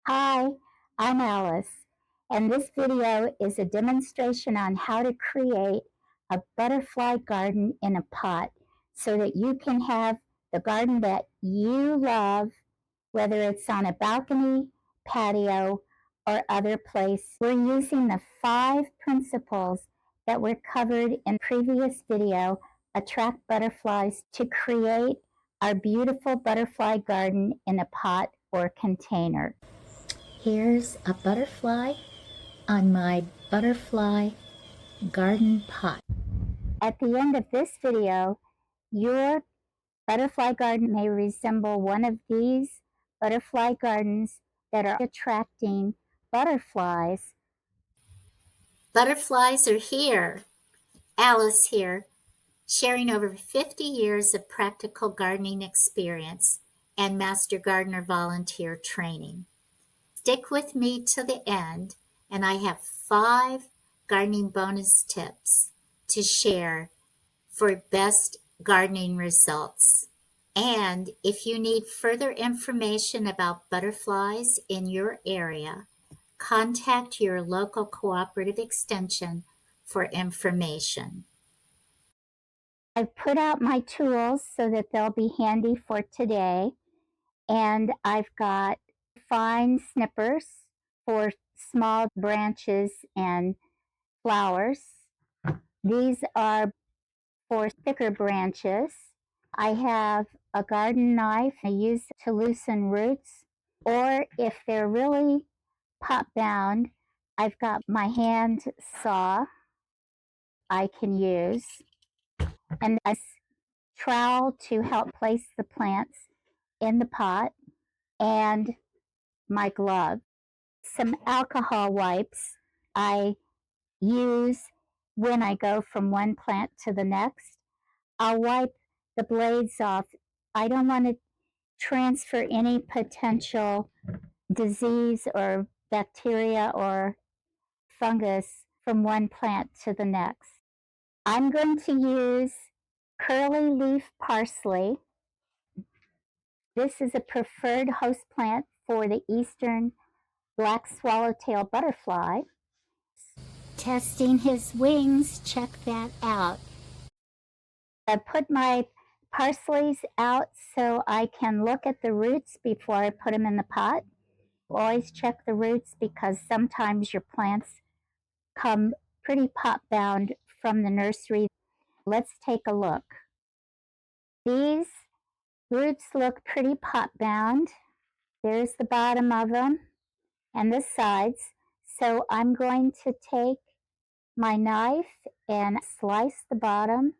Hi, I'm Alice, and this video is a demonstration on how to create a butterfly garden in a pot so that you can have the garden that you love, whether it's on a balcony, patio, or other place. We're using the 5 principles that were covered in previous video, attract butterflies, to create our beautiful butterfly garden in a pot or container. Here's a butterfly on my butterfly garden pot. At the end of this video, your butterfly garden may resemble one of these butterfly gardens that are attracting butterflies. Butterflies are here. Alice here, sharing over 50 years of practical gardening experience and Master Gardener volunteer training. Stick with me to the end, and I have 5 gardening bonus tips to share for best gardening results. And if you need further information about butterflies in your area, contact your local cooperative extension for information. I've put out my tools so that they'll be handy for today, and I've got fine snippers for small branches and flowers. These are for thicker branches. I have a garden knife I use to loosen roots, or if they're really pot bound, I've got my hand saw I can use, and a trowel to help place the plants in the pot, and my glove. Some alcohol wipes I use when I go from one plant to the next. I'll wipe the blades off. I don't want to transfer any potential disease or bacteria or fungus from one plant to the next. I'm going to use curly leaf parsley. This is a preferred host plant for the eastern black swallowtail butterfly. Testing his wings, check that out. I put my parsleys out so I can look at the roots before I put them in the pot. Always check the roots because sometimes your plants come pretty pot bound from the nursery. Let's take a look. These roots look pretty pot bound. There's the bottom of them and the sides. So I'm going to take my knife and slice the bottom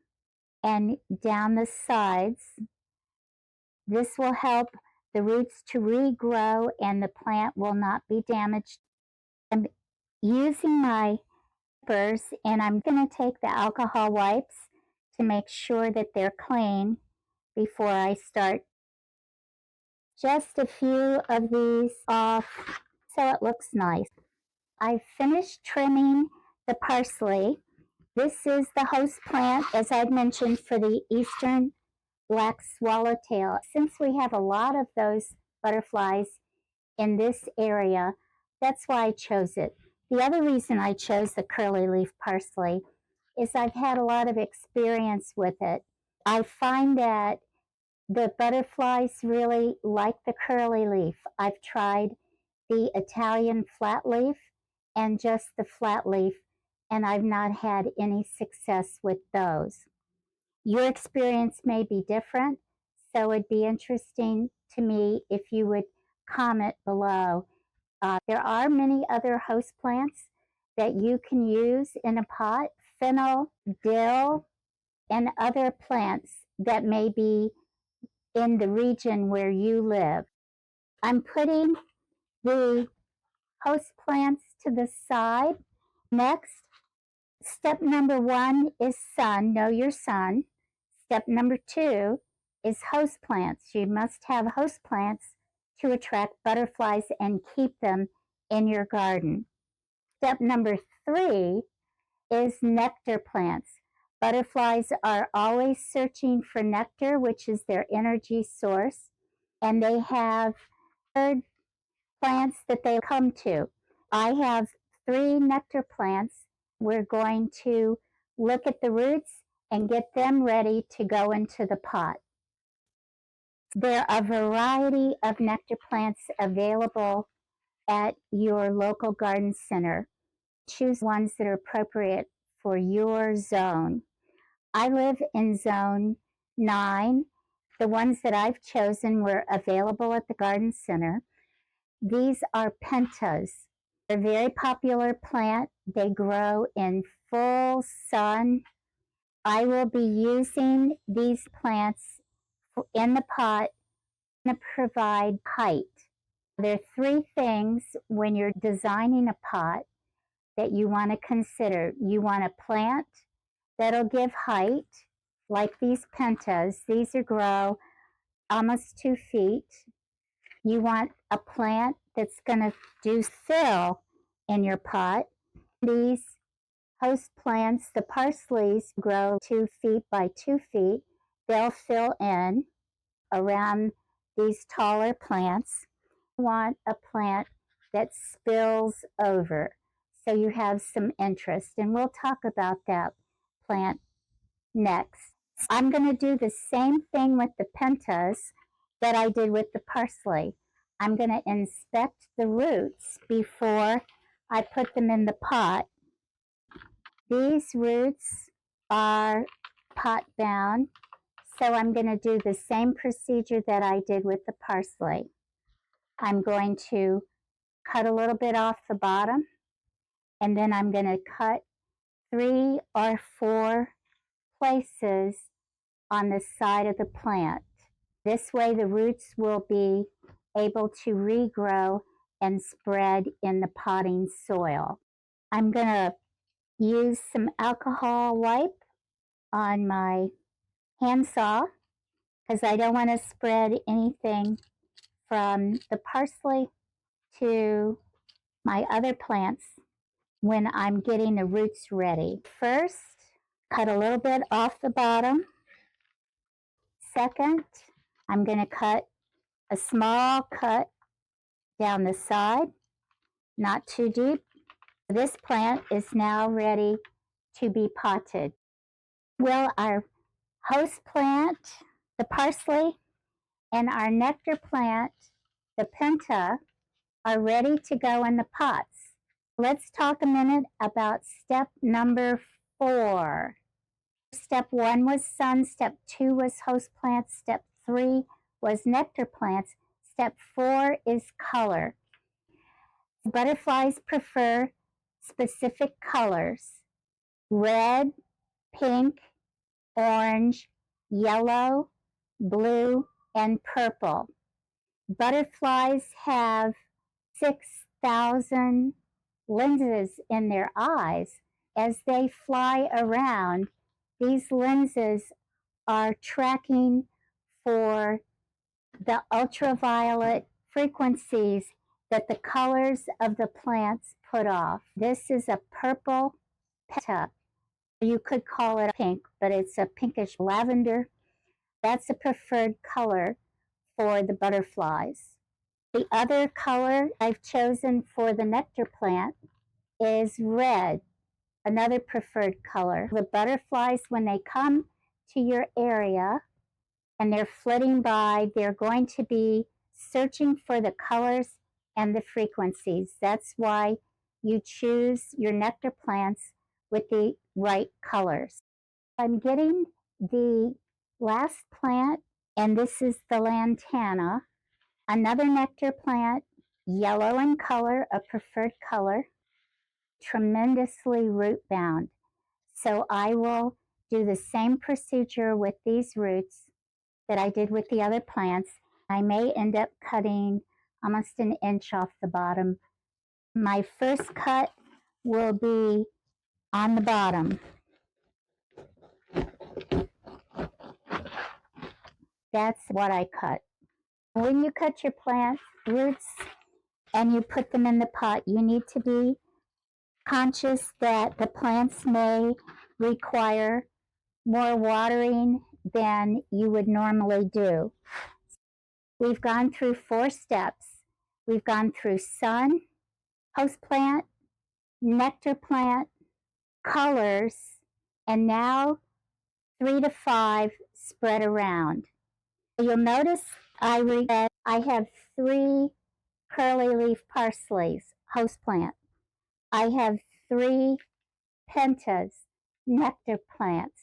and down the sides. This will help the roots to regrow and the plant will not be damaged. I'm using my clippers and I'm going to take the alcohol wipes to make sure that they're clean before I start. Just a few of these off so it looks nice. I've finished trimming the parsley. This is the host plant, as I've mentioned, for the eastern black swallowtail. Since we have a lot of those butterflies in this area, that's why I chose it. The other reason I chose the curly leaf parsley is I've had a lot of experience with it. I find that the butterflies really like the curly leaf. I've tried the Italian flat leaf and just the flat leaf, and I've not had any success with those. Your experience may be different, so it'd be interesting to me if you would comment below. There are many other host plants that you can use in a pot: fennel, dill, and other plants that may be in the region where you live. I'm putting the host plants to the side. Next, step number 1 is sun, know your sun. Step number 2 is host plants. You must have host plants to attract butterflies and keep them in your garden. Step number 3 is nectar plants. Butterflies are always searching for nectar, which is their energy source, and they have plants that they come to. I have 3 nectar plants. We're going to look at the roots and get them ready to go into the pot. There are a variety of nectar plants available at your local garden center. Choose ones that are appropriate for your zone. I live in zone 9. The ones that I've chosen were available at the garden center. These are pentas. They're a very popular plant. They grow in full sun. I will be using these plants in the pot to provide height. There are 3 things when you're designing a pot that you want to consider. You want a plant that'll give height, like these pentas. These are grow almost 2 feet. You want a plant that's going to do fill in your pot. These host plants, the parsleys, grow 2 feet by 2 feet. They'll fill in around these taller plants. You want a plant that spills over so you have some interest, and we'll talk about that plant next. I'm going to do the same thing with the pentas that I did with the parsley. I'm going to inspect the roots before I put them in the pot. These roots are pot bound, so I'm going to do the same procedure that I did with the parsley. I'm going to cut a little bit off the bottom, and then I'm going to cut 3 or 4 places on the side of the plant. This way the roots will be able to regrow and spread in the potting soil. I'm going to use some alcohol wipe on my handsaw because I don't want to spread anything from the parsley to my other plants when I'm getting the roots ready. First, cut a little bit off the bottom. Second, I'm going to cut a small cut down the side, not too deep. This plant is now ready to be potted. Well, our host plant, the parsley, and our nectar plant, the penta, are ready to go in the pots. Let's talk a minute about step number 4. Step 1 was sun, step 2 was host plants, step 3 was nectar plants, step 4 is color. Butterflies prefer specific colors: red, pink, orange, yellow, blue, and purple. Butterflies have 6,000 lenses in their eyes. As they fly around, these lenses are tracking for the ultraviolet frequencies that the colors of the plants put off. This is a purple penta. You could call it pink, but it's a pinkish lavender. That's a preferred color for the butterflies. The other color I've chosen for the nectar plant is red, another preferred color. The butterflies, when they come to your area and they're flitting by, they're going to be searching for the colors and the frequencies. That's why you choose your nectar plants with the right colors. I'm getting the last plant, and this is the lantana, another nectar plant, yellow in color, a preferred color, tremendously root bound. So I will do the same procedure with these roots that I did with the other plants. I may end up cutting almost an inch off the bottom. My first cut will be on the bottom. That's what I cut. When you cut your plant roots and you put them in the pot, you need to be conscious that the plants may require more watering than you would normally do. We've gone through 4 steps. We've gone through sun, host plant, nectar plant, colors, and now 3 to 5 spread around. You'll notice I have 3 curly leaf parsleys, host plant. I have 3 pentas, nectar plants.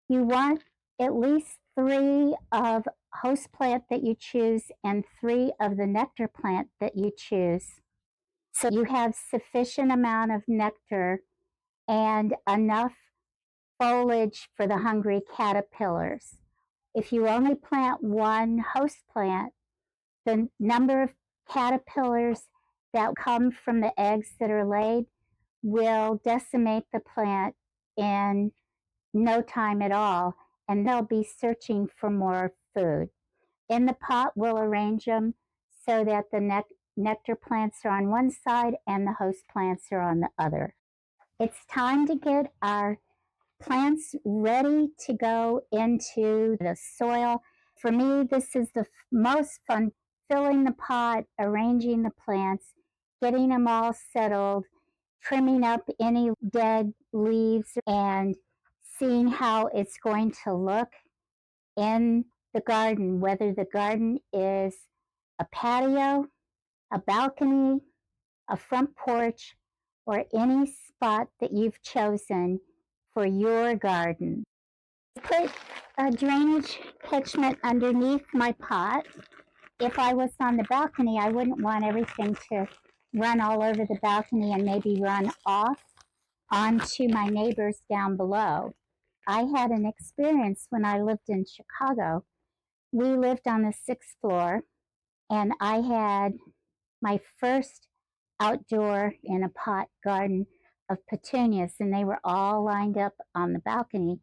You want at least 3 of host plant that you choose and 3 of the nectar plant that you choose. So you have sufficient amount of nectar and enough foliage for the hungry caterpillars. If you only plant 1 host plant, the number of caterpillars that come from the eggs that are laid will decimate the plant in no time at all, and they'll be searching for more food. In the pot, we'll arrange them so that the nectar plants are on one side and the host plants are on the other. It's time to get our plants ready to go into the soil. For me, this is the most fun, filling the pot, arranging the plants, getting them all settled, trimming up any dead leaves, and seeing how it's going to look in the garden, whether the garden is a patio, a balcony, a front porch, or any spot that you've chosen for your garden. Put a drainage catchment underneath my pot. If I was on the balcony, I wouldn't want everything to run all over the balcony and maybe run off onto my neighbors down below. I had an experience when I lived in Chicago. We lived on the 6th floor, and I had my first outdoor in a pot garden of petunias, and they were all lined up on the balcony.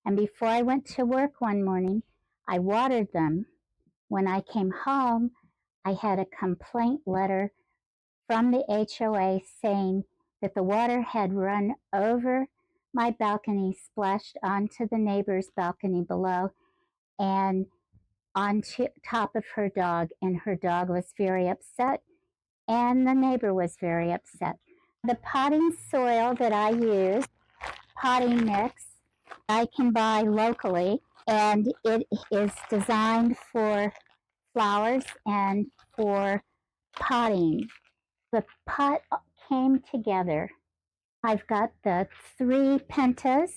And before I went to work one morning, I watered them. When I came home, I had a complaint letter from the HOA saying that the water had run over my balcony, splashed onto the neighbor's balcony below, and on top of her dog, and her dog was very upset, and the neighbor was very upset. The potting soil that I use, potting mix, I can buy locally, and it is designed for flowers and for potting. The pot came together. I've got the 3 pentas,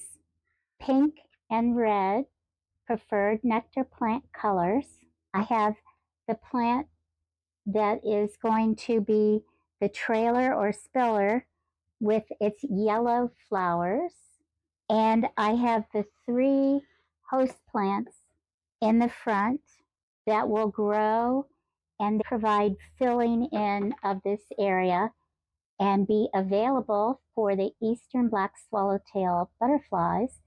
pink and red, preferred nectar plant colors. I have the plant that is going to be the trailer or spiller with its yellow flowers. And I have the 3 host plants in the front that will grow and provide filling in of this area and be available for the eastern black swallowtail butterflies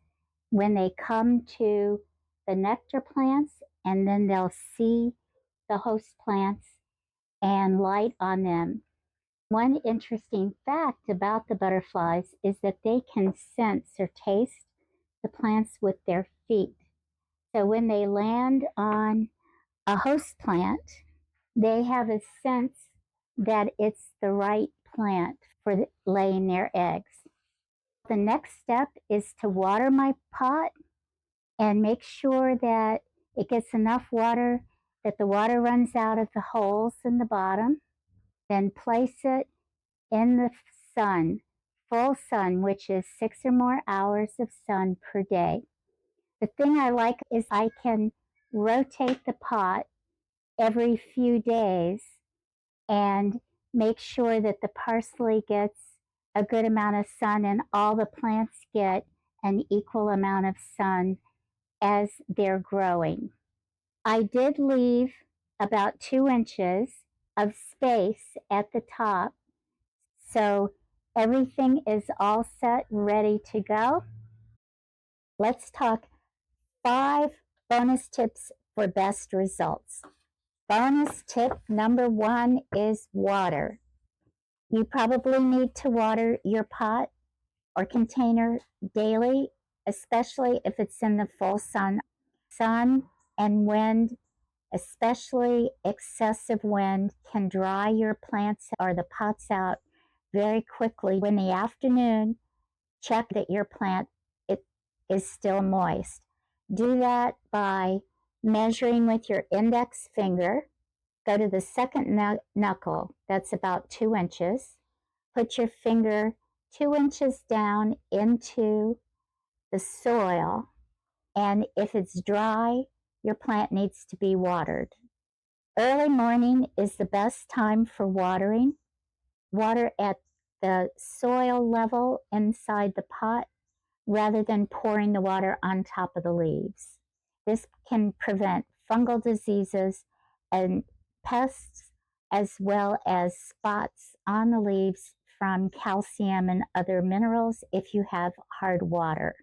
when they come to the nectar plants, and then they'll see the host plants and light on them. One interesting fact about the butterflies is that they can sense or taste the plants with their feet. So when they land on a host plant, they have a sense that it's the right plant for laying their eggs. The next step is to water my pot and make sure that it gets enough water that the water runs out of the holes in the bottom. Then place it in the sun, full sun, which is 6 or more hours of sun per day. The thing I like is I can rotate the pot every few days and make sure that the parsley gets a good amount of sun and all the plants get an equal amount of sun as they're growing. I did leave about 2 inches of space at the top, so everything is all set, ready to go. Let's talk 5 bonus tips for best results. Bonus tip number 1 is water. You probably need to water your pot or container daily, especially if it's in the full sun. Sun and wind Especially excessive wind can dry your plants or the pots out very quickly. In the afternoon, check that your plant is still moist. Do that by measuring with your index finger. Go to the second knuckle, that's about 2 inches. Put your finger 2 inches down into the soil, and if it's dry, your plant needs to be watered. Early morning is the best time for watering. Water at the soil level inside the pot rather than pouring the water on top of the leaves. This can prevent fungal diseases and pests, as well as spots on the leaves from calcium and other minerals if you have hard water.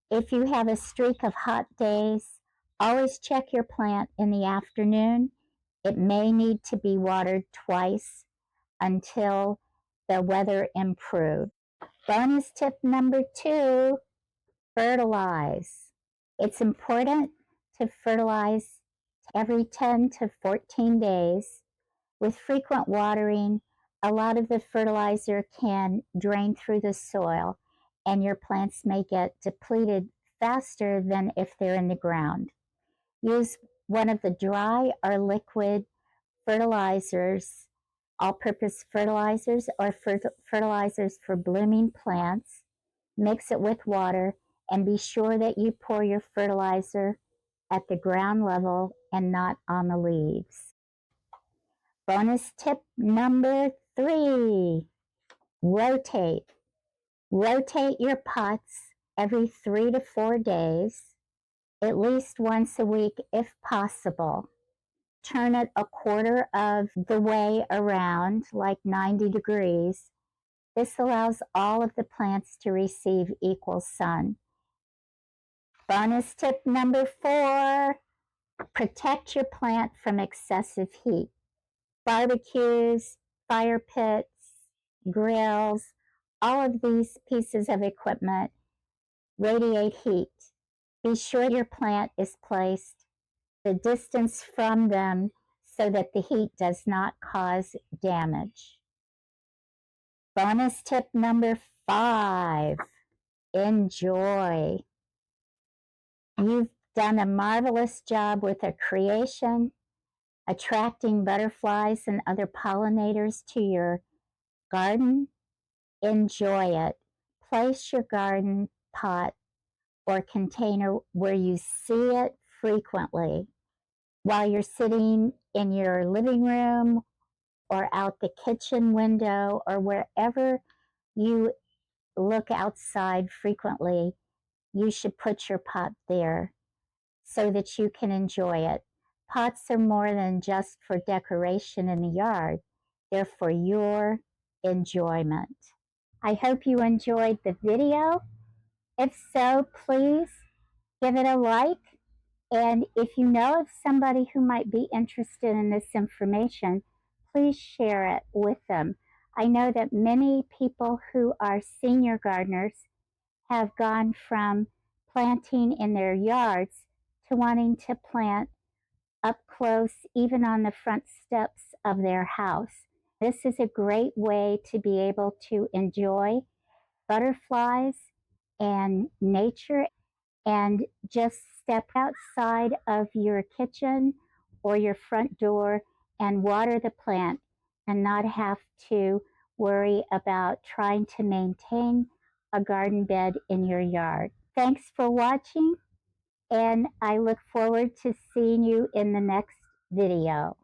If you have a streak of hot days, always check your plant in the afternoon. It may need to be watered twice until the weather improves. Bonus tip number 2, fertilize. It's important to fertilize every 10 to 14 days. With frequent watering, a lot of the fertilizer can drain through the soil, and your plants may get depleted faster than if they're in the ground. Use one of the dry or liquid fertilizers, all-purpose fertilizers, or fertilizers for blooming plants. Mix it with water and be sure that you pour your fertilizer at the ground level and not on the leaves. Bonus tip number 3, rotate. Rotate your pots every 3 to 4 days, at least once a week if possible. Turn it a quarter of the way around, like 90 degrees. This allows all of the plants to receive equal sun. Bonus tip number 4, protect your plant from excessive heat. Barbecues, fire pits, grills, all of these pieces of equipment radiate heat. Be sure your plant is placed the distance from them so that the heat does not cause damage. Bonus tip number 5, enjoy. You've done a marvelous job with a creation, attracting butterflies and other pollinators to your garden. Enjoy it. Place your garden pot or container where you see it frequently. While you're sitting in your living room or out the kitchen window or wherever you look outside frequently, you should put your pot there so that you can enjoy it. Pots are more than just for decoration in the yard. They're for your enjoyment. I hope you enjoyed the video. If so, please give it a like. And if you know of somebody who might be interested in this information, please share it with them. I know that many people who are senior gardeners have gone from planting in their yards to wanting to plant up close, even on the front steps of their house. This is a great way to be able to enjoy butterflies and nature and just step outside of your kitchen or your front door and water the plant and not have to worry about trying to maintain a garden bed in your yard. Thanks for watching, and I look forward to seeing you in the next video.